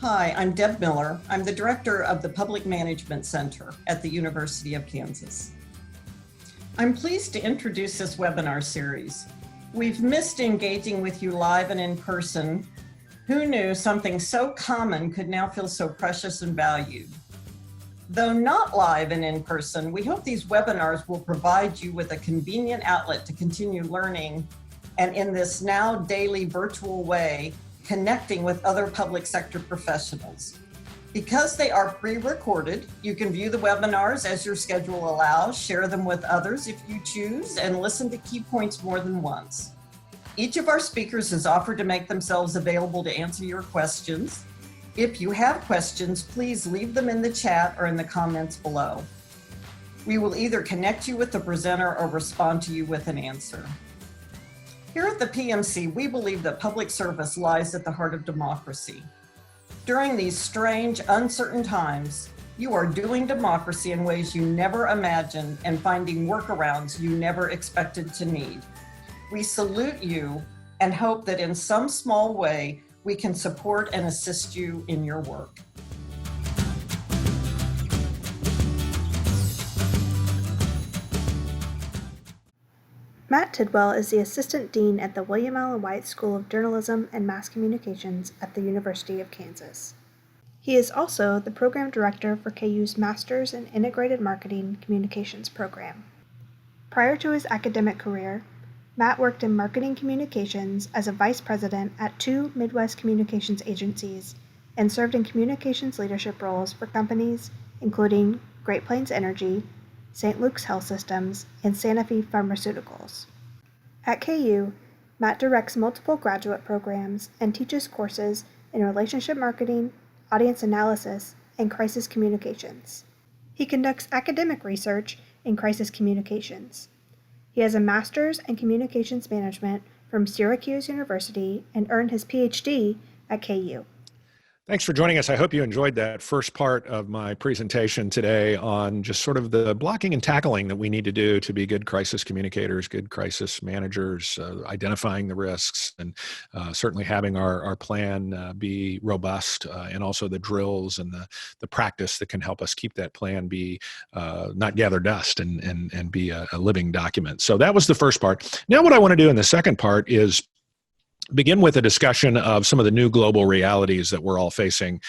Hi, I'm Deb Miller. I'm the director of the Public Management Center at the University of Kansas. I'm pleased to introduce this webinar series. We've missed engaging with you live and in person. Who knew something so common could now feel so precious and valued? Though not live and in person, we hope these webinars will provide you with a convenient outlet to continue learning, and in this now daily virtual way, connecting with other public sector professionals. Because they are pre-recorded, you can view the webinars as your schedule allows, share them with others if you choose, and listen to key points more than once. Each of our speakers has offered to make themselves available to answer your questions. If you have questions, please leave them in the chat or in the comments below. We will either connect you with the presenter or respond to you with an answer. Here at the PMC, we believe that public service lies at the heart of democracy. During these strange, uncertain times, you are doing democracy in ways you never imagined and finding workarounds you never expected to need. We salute you and hope that in some small way, we can support and assist you in your work. Matt Tidwell is the Assistant Dean at the William Allen White School of Journalism and Mass Communications at the University of Kansas. He is also the Program Director for KU's Masters in Integrated Marketing Communications program. Prior to his academic career, Matt worked in marketing communications as a vice president at 2 Midwest communications agencies and served in communications leadership roles for companies including Great Plains Energy, St. Luke's Health Systems, and Sanofi Pharmaceuticals. At KU, Matt directs multiple graduate programs and teaches courses in relationship marketing, audience analysis, and crisis communications. He conducts academic research in crisis communications. He has a master's in communications management from Syracuse University and earned his Ph.D. at KU. Thanks for joining us. I hope you enjoyed that first part of my presentation today on just sort of the blocking and tackling that we need to do to be good crisis communicators, good crisis managers, identifying the risks, and certainly having our plan be robust, and also the drills and the practice that can help us keep that plan be not gather dust and be a living document. So that was the first part. Now what I want to do in the second part is begin with a discussion of some of the new global realities that we're all facing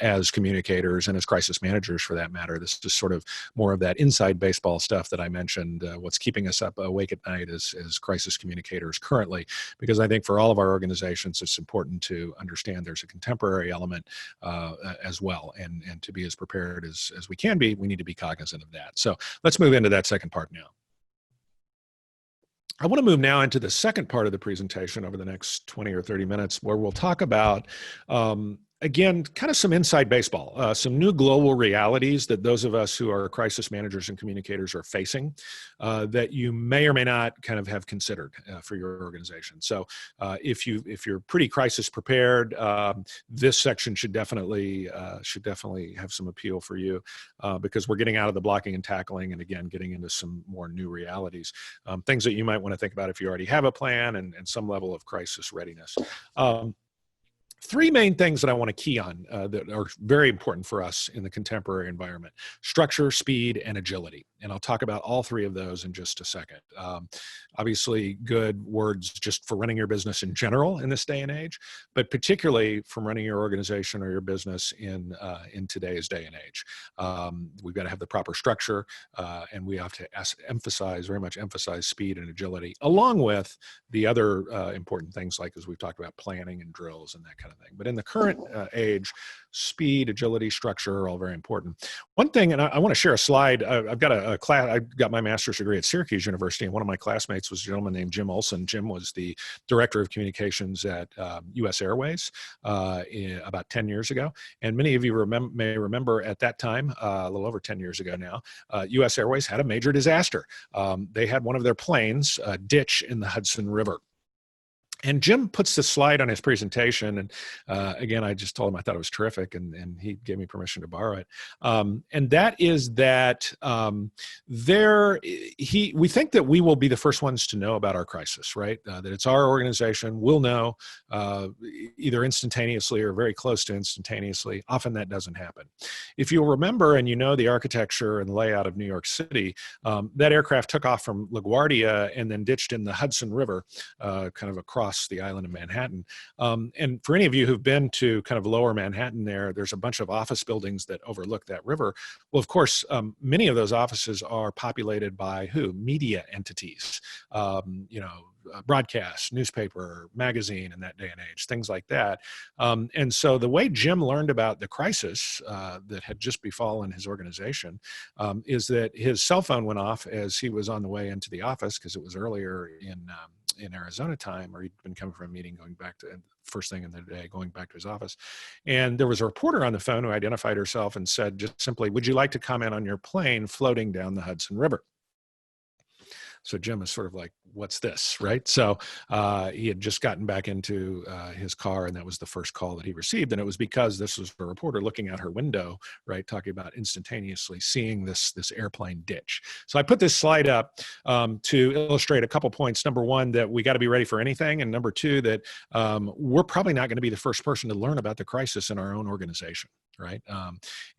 as communicators and as crisis managers, for that matter. This is sort of more of that inside baseball stuff that I mentioned, what's keeping us up awake at night as crisis communicators currently, because I think for all of our organizations, it's important to understand there's a contemporary element as well, and to be as prepared as we can be, we need to be cognizant of that. So let's move into that second part now. I want to move now into the second part of the presentation over the next 20 or 30 minutes, where we'll talk about, again, kind of some inside baseball, some new global realities that those of us who are crisis managers and communicators are facing that you may or may not kind of have considered for your organization. So if you're pretty crisis prepared, this section should definitely have some appeal for you because we're getting out of the blocking and tackling and, again, getting into some more new realities, things that you might want to think about if you already have a plan and some level of crisis readiness. Three main things that I want to key on that are very important for us in the contemporary environment: structure, speed, and agility. And I'll talk about all three of those in just a second. Obviously, good words just for running your business in general in this day and age, but particularly from running your organization or your business in today's day and age. We've got to have the proper structure, and we have to very much emphasize speed and agility, along with the other important things like, as we've talked about, planning and drills and that kind of thing. But in the current age, speed, agility, structure are all very important. One thing, and I want to share a slide. I've got a class. I got my master's degree at Syracuse University, and one of my classmates was a gentleman named Jim Olson. Jim was the director of communications at U.S. Airways about 10 years ago. And many of you may remember at that time, a little over 10 years ago now, U.S. Airways had a major disaster. They had one of their planes ditch in the Hudson River. And Jim puts the slide on his presentation, and again, I just told him I thought it was terrific, and he gave me permission to borrow it. And that is that we think that we will be the first ones to know about our crisis, right? That it's our organization, we'll know either instantaneously or very close to instantaneously. Often that doesn't happen. If you'll remember, and you know the architecture and layout of New York City, that aircraft took off from LaGuardia and then ditched in the Hudson River, kind of across the island of Manhattan. And for any of you who've been to kind of lower Manhattan there's a bunch of office buildings that overlook that river. Well, of course, many of those offices are populated by who? Media entities, broadcast, newspaper, magazine in that day and age, things like that. And so the way Jim learned about the crisis that had just befallen his organization is that his cell phone went off as he was on the way into the office, because it was earlier in Arizona time, or he'd been coming from a meeting going back to first thing in the day, going back to his office. And there was a reporter on the phone who identified herself and said just simply, "Would you like to comment on your plane floating down the Hudson River?" So Jim is sort of like, "What's this?" Right? So he had just gotten back into his car, and that was the first call that he received. And it was because this was a reporter looking out her window, right, talking about instantaneously seeing this airplane ditch. So I put this slide up to illustrate a couple points. Number one, that we got to be ready for anything. And number two, that we're probably not going to be the first person to learn about the crisis in our own organization. Right.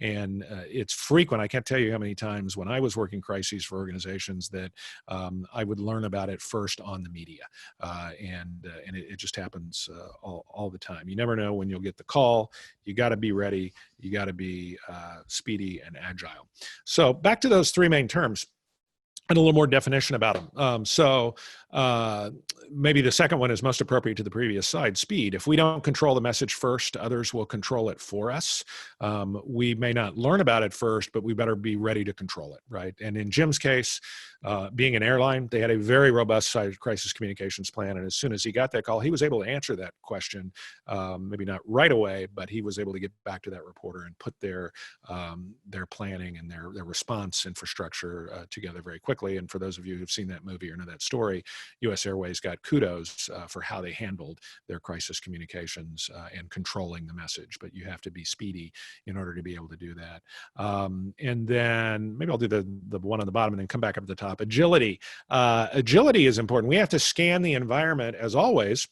And it's frequent. I can't tell you how many times when I was working crises for organizations that I would learn about it first on the media. And it just happens all the time. You never know when you'll get the call. You got to be ready. You got to be speedy and agile. So back to those three main terms and a little more definition about them. So maybe the second one is most appropriate to the previous slide: speed. If we don't control the message first, others will control it for us. We may not learn about it first, but we better be ready to control it, right? And in Jim's case, being an airline, they had a very robust crisis communications plan. And as soon as he got that call, he was able to answer that question, maybe not right away, but he was able to get back to that reporter and put their planning and their response infrastructure together very quickly. And for those of you who've seen that movie or know that story, U.S. Airways got kudos for how they handled their crisis communications and controlling the message. But you have to be speedy in order to be able to do that. And then maybe I'll do the one on the bottom and then come back up to the top. Agility. Agility is important. We have to scan the environment as always.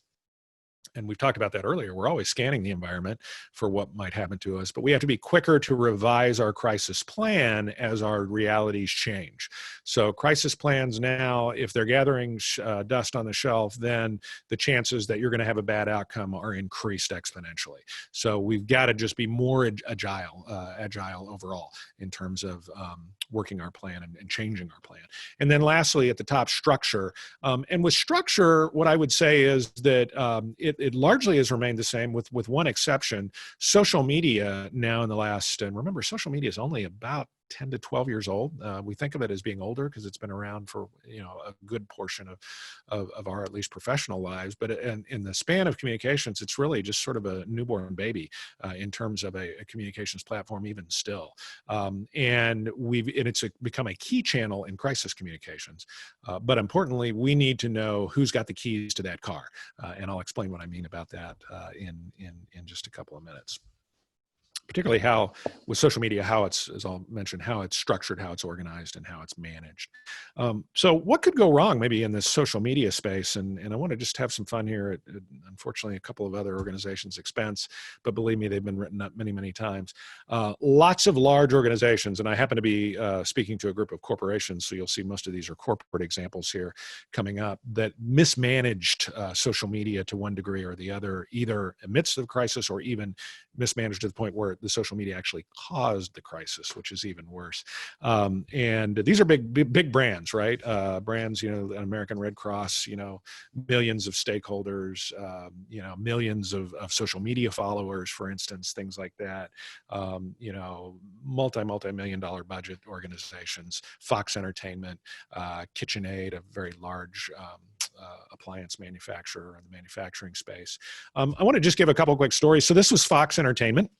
And we've talked about that earlier. We're always scanning the environment for what might happen to us, but we have to be quicker to revise our crisis plan as our realities change. So crisis plans now, if they're gathering dust on the shelf, then the chances that you're going to have a bad outcome are increased exponentially. So we've got to just be more agile overall in terms of working our plan and changing our plan. And then lastly, at the top, structure. And with structure, what I would say is that it largely has remained the same with one exception. Social media now in the last, and remember, social media is only about 10 to 12 years old. We think of it as being older because it's been around for a good portion of our at least professional lives. But in the span of communications, it's really just sort of a newborn baby in terms of a communications platform, even still. And it's become a key channel in crisis communications. But importantly, we need to know who's got the keys to that car, and I'll explain what I mean about that in just a couple of minutes. Particularly how, with social media, how it's, as I'll mention, how it's structured, how it's organized, and how it's managed. So what could go wrong maybe in this social media space? And I want to just have some fun here at unfortunately, a couple of other organizations' expense, but believe me, they've been written up many, many times. Lots of large organizations, and I happen to be speaking to a group of corporations, so you'll see most of these are corporate examples here coming up, that mismanaged social media to one degree or the other, either amidst the crisis or even mismanaged to the point where the social media actually caused the crisis, which is even worse. And these are big brands, right? Brands, American Red Cross, millions of stakeholders, millions of social media followers, for instance, things like that. Multi-million dollar budget organizations, Fox Entertainment, KitchenAid, a very large appliance manufacturer in the manufacturing space. I want to just give a couple quick stories. So this was Fox Entertainment.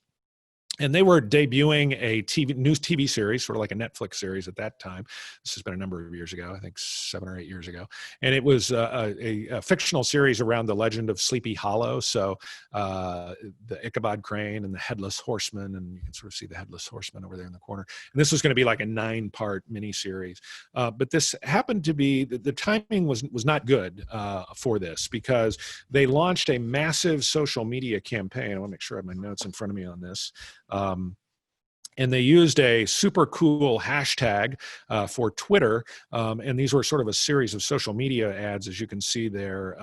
And they were debuting a news TV series, sort of like a Netflix series at that time. This has been a number of years ago, I think 7 or 8 years ago. And it was a fictional series around the legend of Sleepy Hollow. So the Ichabod Crane and the Headless Horseman, and you can sort of see the Headless Horseman over there in the corner. And this was going to be like a 9-part miniseries. But this happened to be, the timing was not good for this, because they launched a massive social media campaign. I want to make sure I have my notes in front of me on this. And they used a super cool hashtag for Twitter. And these were sort of a series of social media ads, as you can see there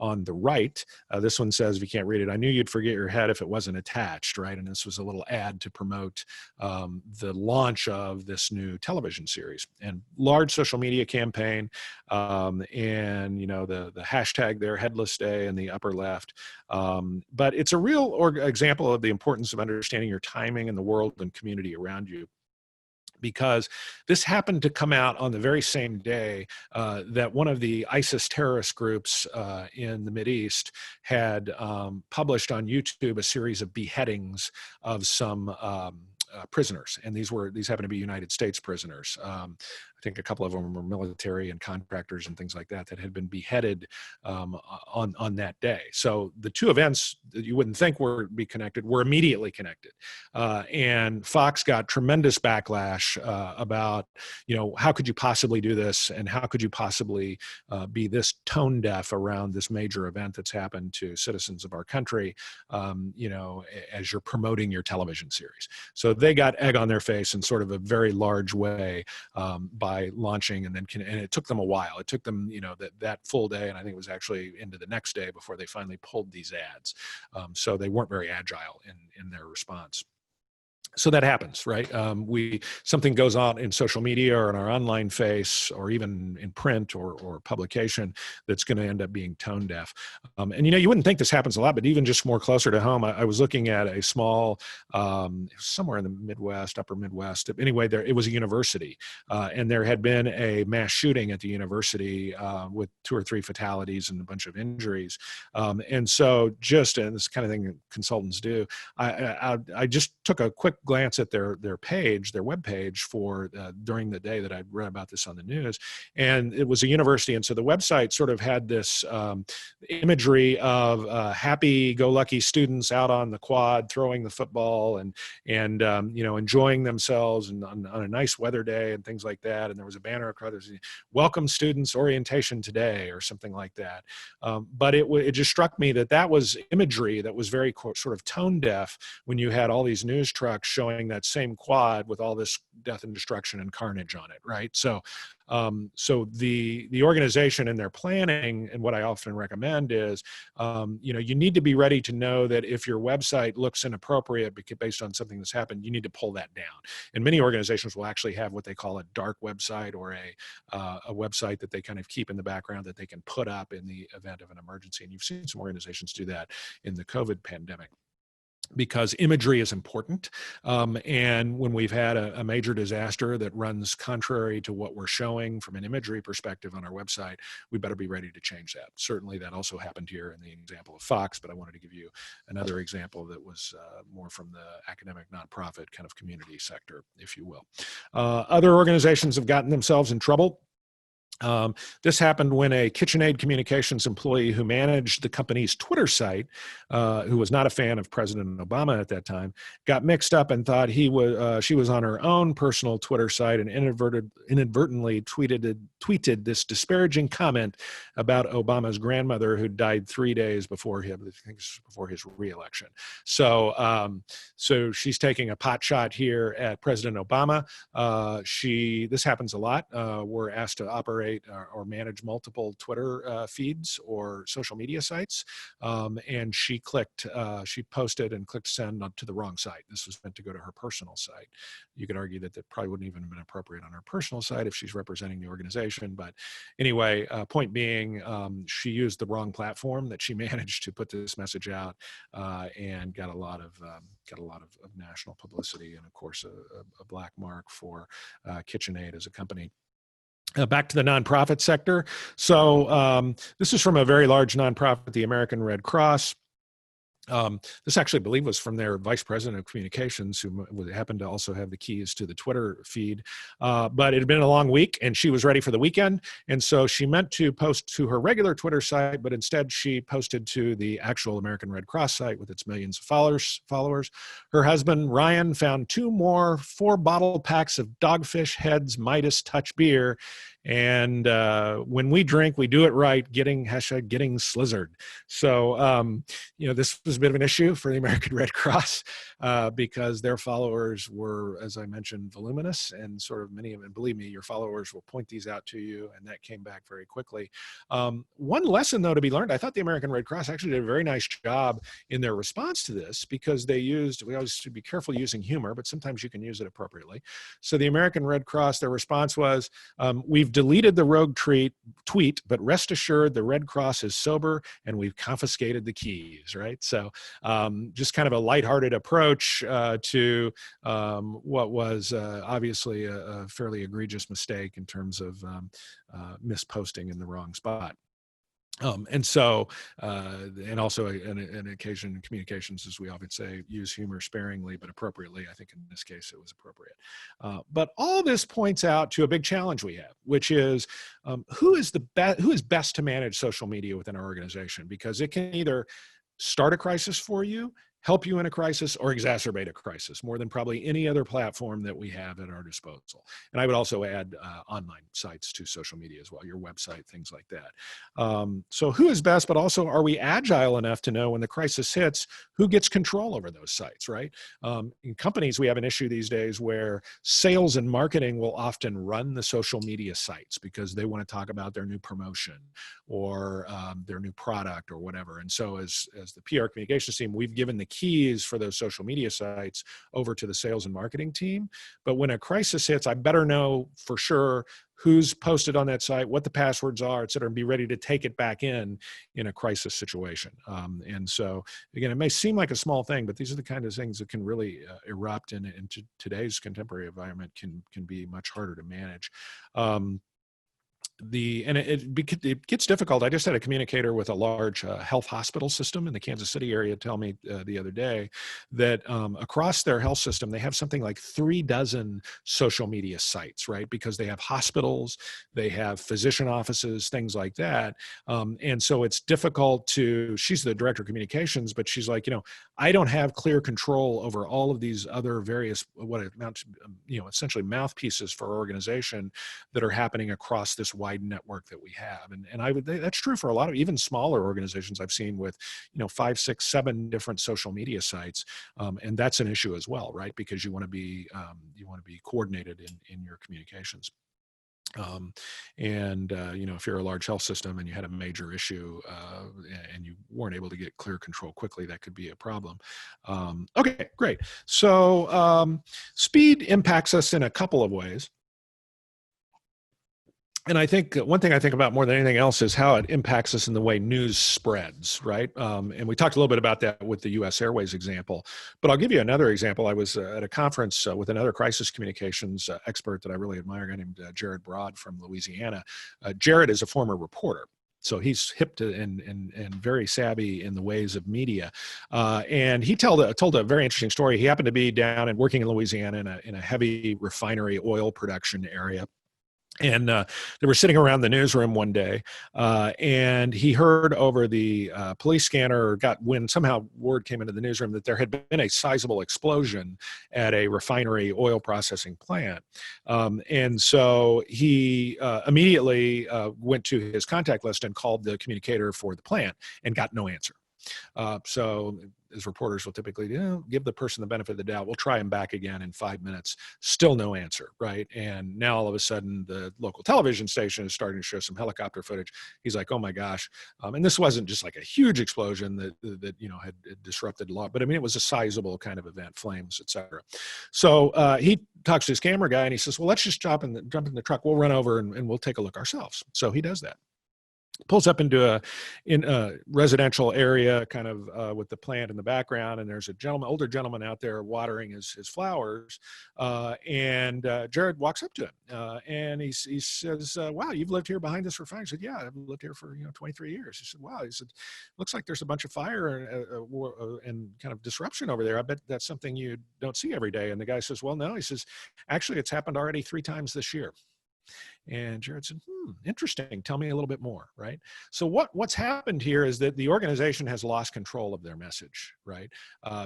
on the right. This one says, if you can't read it, I knew you'd forget your head if it wasn't attached, right? And this was a little ad to promote the launch of this new television series. And large social media campaign. And, you know, the hashtag there, Headless Day, in the upper left. But it's a real example of the importance of understanding your timing and the world and community around you, because this happened to come out on the very same day that one of the ISIS terrorist groups in the Mideast had published on YouTube a series of beheadings of some prisoners, and these happen to be United States prisoners. I think a couple of them were military and contractors and things like that had been beheaded on that day. So the two events that you wouldn't think would be connected were immediately connected. And Fox got tremendous backlash about, you know, how could you possibly do this, and how could you possibly be this tone deaf around this major event that's happened to citizens of our country, you know, as you're promoting your television series. So they got egg on their face in sort of a very large way by launching, and it took them a while. It took them, you know, that full day, and I think it was actually into the next day before they finally pulled these ads. So they weren't very agile in their response. So that happens, right? Something goes on in social media or in our online face, or even in print or publication, that's going to end up being tone deaf. And you know, you wouldn't think this happens a lot, but even just more closer to home, I was looking at a small, somewhere in the Midwest, upper Midwest. Anyway, it was a university, and there had been a mass shooting at the university with 2 or 3 fatalities and a bunch of injuries. And so, and this kind of thing that consultants do, I just took a quick glance at their page, their webpage for during the day that I'd read about this on the news, and it was a university, and so the website sort of had this imagery of happy-go-lucky students out on the quad throwing the football and you know, enjoying themselves and on a nice weather day and things like that. And there was a banner across, "Welcome students, orientation today," or something like that. But it just struck me that was imagery that was very sort of tone deaf when you had all these news trucks showing that same quad with all this death and destruction and carnage on it, right? So the organization and their planning, and what I often recommend is, you know, you need to be ready to know that if your website looks inappropriate based on something that's happened, you need to pull that down. And many organizations will actually have what they call a dark website, or a website that they kind of keep in the background that they can put up in the event of an emergency. And you've seen some organizations do that in the COVID pandemic, because imagery is important. And when we've had a major disaster that runs contrary to what we're showing from an imagery perspective on our website, we better be ready to change that. Certainly that also happened here in the example of Fox, but I wanted to give you another example that was more from the academic nonprofit kind of community sector, if you will. Other organizations have gotten themselves in trouble. This happened when a KitchenAid Communications employee who managed the company's Twitter site, who was not a fan of President Obama at that time, got mixed up and thought she was on her own personal Twitter site, and inadvertently tweeted this disparaging comment about Obama's grandmother, who died 3 days before his reelection. So she's taking a pot shot here at President Obama. This happens a lot. We're asked to operate or manage multiple Twitter feeds or social media sites. And she posted and clicked send to the wrong site. This was meant to go to her personal site. You could argue that probably wouldn't even have been appropriate on her personal site if she's representing the organization. But anyway, point being, she used the wrong platform that she managed to put this message out, and got a lot of national publicity, and of course a black mark for KitchenAid as a company. Back to the nonprofit sector. So this is from a very large nonprofit, the American Red Cross. This actually, I believe, was from their vice president of communications, who happened to also have the keys to the Twitter feed. But it had been a long week, and she was ready for the weekend. And so she meant to post to her regular Twitter site, but instead she posted to the actual American Red Cross site with its millions of followers. Her husband, Ryan, found 2 more 4-bottle packs of Dogfish Head's Midas Touch beer. And when we drink, we do it right, getting slizzard. So, this was a bit of an issue for the American Red Cross because their followers were, as I mentioned, voluminous, and sort of many of them, believe me, your followers will point these out to you, and that came back very quickly. One lesson, though, to be learned, I thought the American Red Cross actually did a very nice job in their response to this, because we always should be careful using humor, but sometimes you can use it appropriately. So the American Red Cross, their response was, we've deleted the rogue tweet, but rest assured the Red Cross is sober and we've confiscated the keys, right? So just kind of a lighthearted approach to what was obviously a fairly egregious mistake in terms of misposting in the wrong spot. And also an occasion in communications, as we often say, use humor sparingly but appropriately. I think in this case it was appropriate. But all this points out to a big challenge we have, which is who is best to manage social media within our organization, because it can either start a crisis for you, help you in a crisis, or exacerbate a crisis more than probably any other platform that we have at our disposal. And I would also add online sites to social media as well, your website, things like that. So who is best, but also are we agile enough to know when the crisis hits, who gets control over those sites, right? In companies, we have an issue these days where sales and marketing will often run the social media sites because they want to talk about their new promotion or their new product or whatever. And so as the PR communications team, we've given the keys for those social media sites over to the sales and marketing team. But when a crisis hits, I better know for sure who's posted on that site, what the passwords are, et cetera, and be ready to take it back in a crisis situation. And so, again, it may seem like a small thing, but these are the kind of things that can really erupt in today's contemporary environment, can be much harder to manage. It gets difficult. I just had a communicator with a large health hospital system in the Kansas City area tell me the other day that across their health system, they have something like 36 social media sites, right? Because they have hospitals, they have physician offices, things like that. And so it's difficult she's the director of communications, but she's like, I don't have clear control over all of these other various, what amount to, essentially mouthpieces for our organization that are happening across this wide network that we have. And that's true for a lot of even smaller organizations I've seen with, 5, 6, 7 different social media sites. And that's an issue as well, right? Because you want to be coordinated in your communications. If you're a large health system and you had a major issue and you weren't able to get clear control quickly, that could be a problem. Okay, great. So speed impacts us in a couple of ways. And I think one thing I think about more than anything else is how it impacts us in the way news spreads, right? And we talked a little bit about that with the U.S. Airways example, but I'll give you another example. I was at a conference with another crisis communications expert that I really admire, a guy named Jared Broad from Louisiana. Jared is a former reporter. So he's hip to and very savvy in the ways of media. And he told a very interesting story. He happened to be down and working in Louisiana in a heavy refinery oil production area. And they were sitting around the newsroom one day, and he heard over the police scanner, somehow word came into the newsroom that there had been a sizable explosion at a refinery oil processing plant. And so he immediately went to his contact list and called the communicator for the plant and got no answer. So as reporters will typically do, give the person the benefit of the doubt. We'll try him back again in 5 minutes. Still no answer, right? And now all of a sudden the local television station is starting to show some helicopter footage. He's like, oh my gosh. And this wasn't just like a huge explosion that had disrupted a lot, but I mean, it was a sizable kind of event, flames, et cetera. So he talks to his camera guy and he says, well, let's just jump in the truck. We'll run over and we'll take a look ourselves. So he does that. pulls up into a residential area, kind of with the plant in the background, and there's a older gentleman out there watering his flowers, and Jared walks up to him, and he says, "Wow, you've lived here behind us for 5 years." He said, "Yeah, I've lived here for 23 years." He said, "Wow," he said, "looks like there's a bunch of fire and kind of disruption over there. I bet that's something you don't see every day." And the guy says, "Well, no." He says, "Actually, it's happened already 3 times this year." And Jared said, interesting. Tell me a little bit more, right? So what's happened here is that the organization has lost control of their message, right?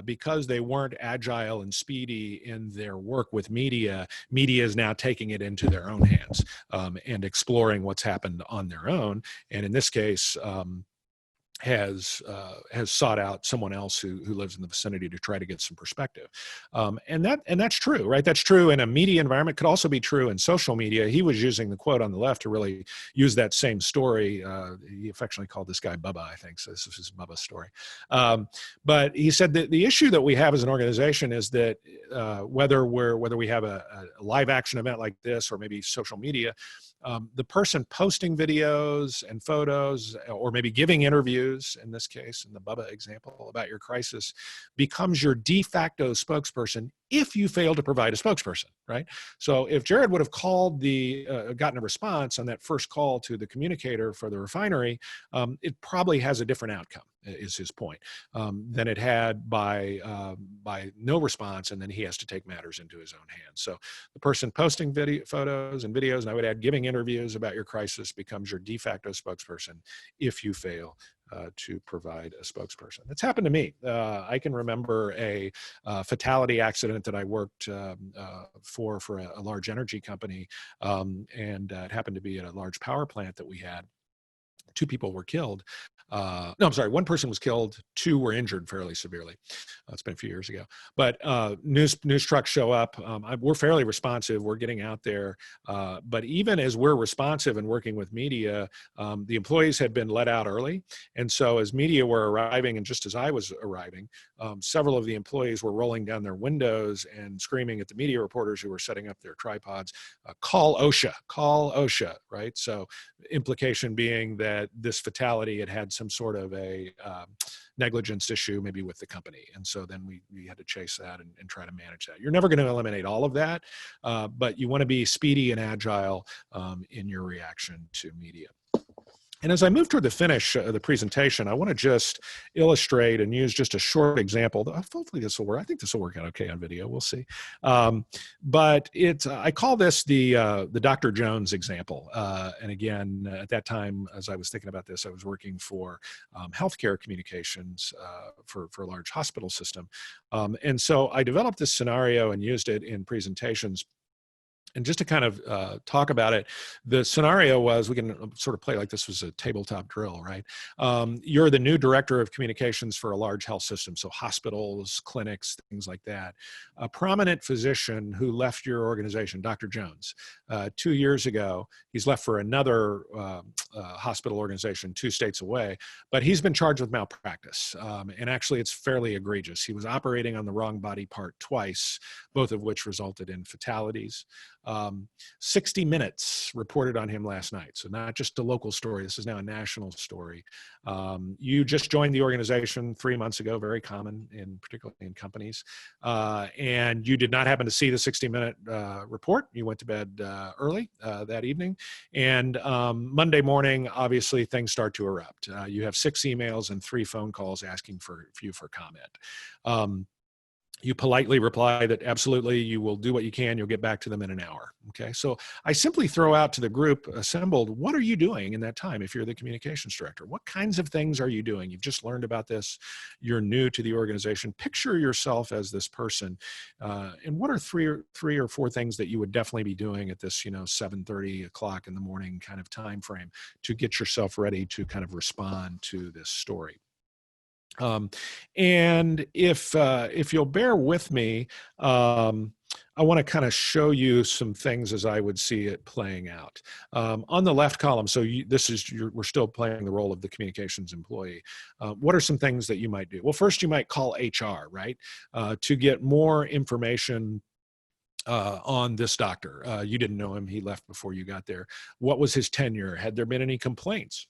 Because they weren't agile and speedy in their work with media. Media is now taking it into their own hands and exploring what's happened on their own. And in this case, has sought out someone else who lives in the vicinity to try to get some perspective, and that's true, right? That's true in a media environment. Could also be true in social media. He was using the quote on the left to really use that same story. He affectionately called this guy Bubba, I think. So this is his Bubba story. But he said that the issue that we have as an organization is that whether we have a live action event like this or maybe social media, the person posting videos and photos, or maybe giving interviews, in this case, in the Bubba example about your crisis, becomes your de facto spokesperson if you fail to provide a spokesperson, right? So if Jared would have called gotten a response on that first call to the communicator for the refinery, it probably has a different outcome, is his point, than it had by no response, and then he has to take matters into his own hands. So the person posting photos and videos, and I would add giving interviews about your crisis, becomes your de facto spokesperson if you fail to provide a spokesperson. That's happened to me. I can remember a fatality accident that I worked for a large energy company, and it happened to be at a large power plant that we had. 2 people were killed. No, I'm sorry. 1 person was killed. 2 were injured fairly severely. It's been a few years ago. But news trucks show up. We're fairly responsive. We're getting out there. But even as we're responsive and working with media, the employees had been let out early. And so as media were arriving, and just as I was arriving, several of the employees were rolling down their windows and screaming at the media reporters who were setting up their tripods, "Call OSHA," right? So implication being that this fatality had some sort of a negligence issue, maybe with the company. And so then we had to chase that and try to manage that. You're never going to eliminate all of that, but you want to be speedy and agile in your reaction to media. And as I move toward the finish of the presentation, I want to just illustrate and use just a short example. Hopefully this will work. I think this will work out okay on video. We'll see. But I call this the Dr. Jones example. And again, at that time, as I was thinking about this, I was working for healthcare communications for a large hospital system. And so I developed this scenario and used it in presentations. And just to kind of talk about it, the scenario was, we can sort of play like this was a tabletop drill, right? You're the new director of communications for a large health system, so hospitals, clinics, things like that. A prominent physician who left your organization, Dr. Jones, 2 years ago, he's left for another hospital organization 2 states away, but he's been charged with malpractice. And actually, it's fairly egregious. He was operating on the wrong body part twice, both of which resulted in fatalities. 60 Minutes reported on him last night. So not just a local story. This is now a national story. You just joined the organization 3 months ago, very common, particularly in companies. And you did not happen to see the 60-minute report. You went to bed early that evening. And Monday morning, obviously, things start to erupt. You have 6 emails and 3 phone calls asking for you for comment. You politely reply that absolutely, you will do what you can. You'll get back to them in an hour. Okay. So I simply throw out to the group assembled, what are you doing in that time if you're the communications director? What kinds of things are you doing? You've just learned about this. You're new to the organization. Picture yourself as this person. And what are three or four things that you would definitely be doing at this, 7:30 o'clock in the morning kind of time frame to get yourself ready to kind of respond to this story? And if you'll bear with me, I want to kind of show you some things as I would see it playing out. On the left column, so we're still playing the role of the communications employee. What are some things that you might do? Well, first you might call HR, right, to get more information on this doctor. You didn't know him. He left before you got there. What was his tenure? Had there been any complaints?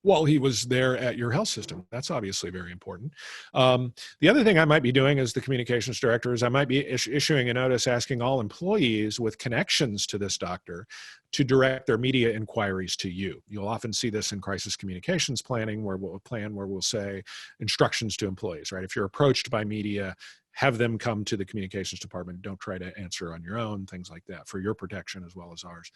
while he was there at your health system. That's obviously very important. The other thing I might be doing as the communications director is I might be issuing a notice asking all employees with connections to this doctor to direct their media inquiries to you. You'll often see this in crisis communications planning where we'll say instructions to employees, right? If you're approached by media, have them come to the communications department. Don't try to answer on your own, things like that, for your protection as well as ours.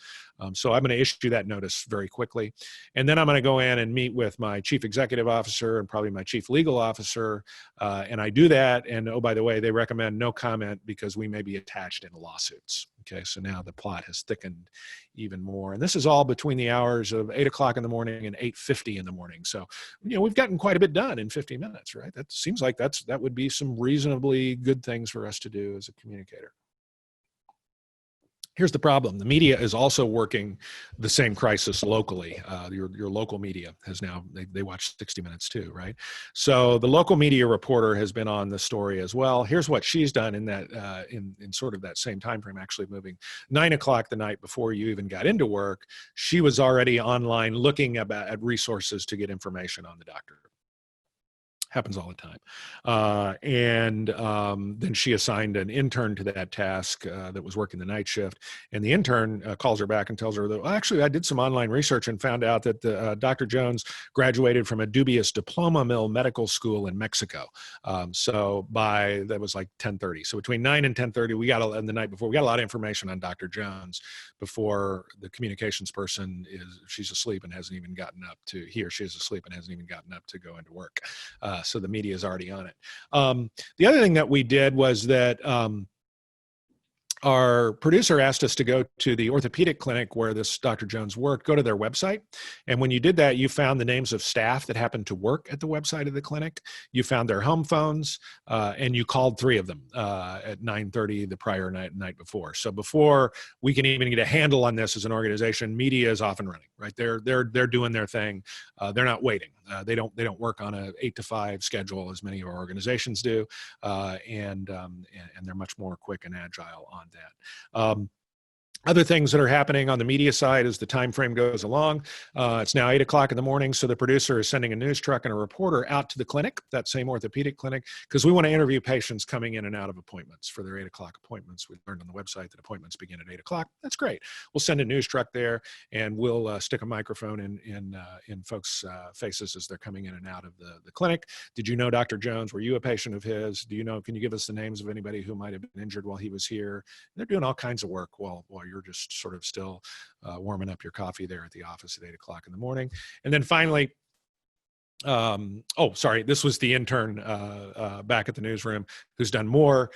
So I'm going to issue that notice very quickly. And then I'm going to go in and meet with my chief executive officer and probably my chief legal officer. And I do that. And oh, by the way, they recommend no comment because we may be attached in lawsuits. Okay, so now the plot has thickened even more. And this is all between the hours of 8 o'clock in the morning and 8:50 in the morning. So, we've gotten quite a bit done in 50 minutes, right? That seems like that would be some reasonably good things for us to do as a communicator. Here's the problem. The media is also working the same crisis locally. Your local media has now, they watch 60 Minutes too, right? So the local media reporter has been on the story as well. Here's what she's done in that, in sort of that same time frame, actually moving 9 o'clock the night before you even got into work. She was already online looking at resources to get information on the doctor. Happens all the time. Then she assigned an intern to that task that was working the night shift. And the intern calls her back and tells her that, well, actually, I did some online research and found out that Dr. Jones graduated from a dubious diploma mill medical school in Mexico. That was like 10:30. So between 9 and 10:30, and the night before, we got a lot of information on Dr. Jones before the communications person she's asleep and hasn't even gotten up to, he or she is asleep and hasn't even gotten up to go into work. So the media is already on it. The other thing that we did was that our producer asked us to go to the orthopedic clinic where this Dr. Jones worked, go to their website. And when you did that, you found the names of staff that happened to work at the website of the clinic. You found their home phones, and you called 3 of them at 9:30 the prior night before. So before we can even get a handle on this as an organization, media is off and running, right? They're doing their thing. They're not waiting. They don't work on a 8 to 5 schedule as many of our organizations do, and they're much more quick and agile on that. Other things that are happening on the media side as the time frame goes along. It's now 8 o'clock in the morning, so the producer is sending a news truck and a reporter out to the clinic, that same orthopedic clinic, because we want to interview patients coming in and out of appointments for their 8 o'clock appointments. We learned on the website that appointments begin at 8 o'clock. That's great. We'll send a news truck there, and we'll stick a microphone in folks' faces as they're coming in and out of the clinic. Did you know Dr. Jones? Were you a patient of his? Can you give us the names of anybody who might have been injured while he was here? They're doing all kinds of work while you're just sort of still warming up your coffee there at the office at 8 o'clock in the morning. And then finally, this was the intern back at the newsroom who's done more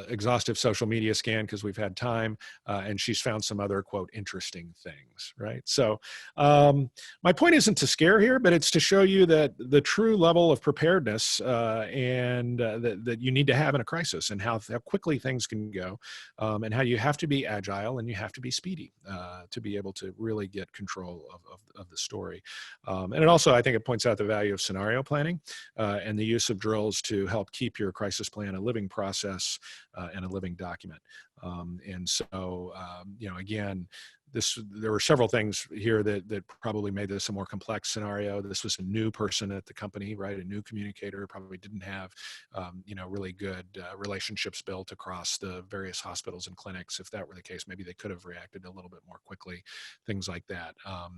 exhaustive social media scan because we've had time, and she's found some other, quote, interesting things, right? So my point isn't to scare here, but it's to show you that the true level of preparedness that you need to have in a crisis, and how quickly things can go, and how you have to be agile and you have to be speedy to be able to really get control of the story. And it also, I think it points out the value of scenario planning and the use of drills to help keep your crisis plan a living process and a living document. Again, there were several things here that probably made this a more complex scenario. This was a new person at the company, right? A new communicator, probably didn't have, really good relationships built across the various hospitals and clinics. If that were the case, maybe they could have reacted a little bit more quickly, things like that.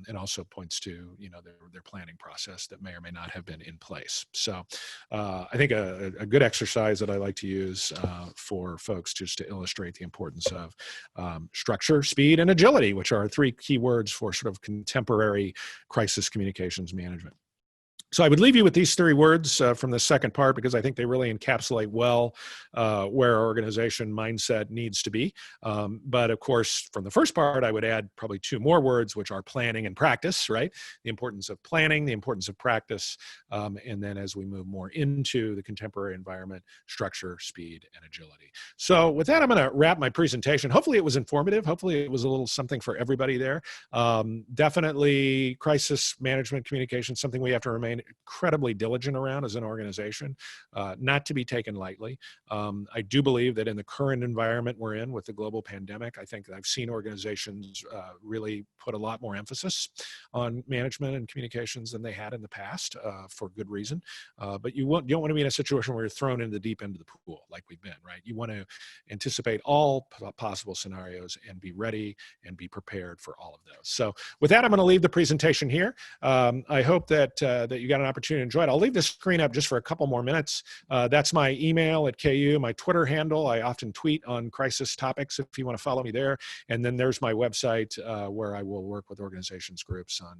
And also points to, their planning process that may or may not have been in place. So I think a good exercise that I like to use for folks just to illustrate the importance of structure, speed, and agility, which are 3 key words for sort of contemporary crisis communications management. So I would leave you with these 3 words from the second part, because I think they really encapsulate well where our organization mindset needs to be. But of course, from the first part, I would add probably 2 more words, which are planning and practice, right? The importance of planning, the importance of practice, and then as we move more into the contemporary environment, structure, speed, and agility. So with that, I'm going to wrap my presentation. Hopefully it was informative. Hopefully it was a little something for everybody there. Definitely crisis management communication, something we have to remain incredibly diligent around as an organization, not to be taken lightly. I do believe that in the current environment we're in with the global pandemic, I think I've seen organizations really put a lot more emphasis on management and communications than they had in the past, for good reason. But you don't want to be in a situation where you're thrown into the deep end of the pool like we've been, right? You want to anticipate all possible scenarios and be ready and be prepared for all of those. So with that, I'm going to leave the presentation here. I hope that that you got an opportunity to enjoy it. I'll leave the screen up just for a couple more minutes. That's my email at KU, my Twitter handle. I often tweet on crisis topics if you want to follow me there. And then there's my website where I will work with organizations, groups on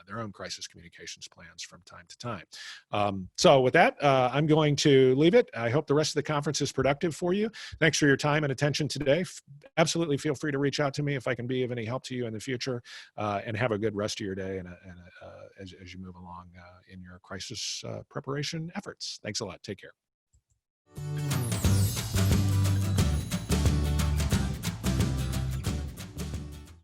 their own crisis communications plans from time to time. So with that, I'm going to leave it. I hope the rest of the conference is productive for you. Thanks for your time and attention today. Absolutely feel free to reach out to me if I can be of any help to you in the future, and have a good rest of your day and as you move along in your crisis preparation efforts. Thanks a lot. Take care.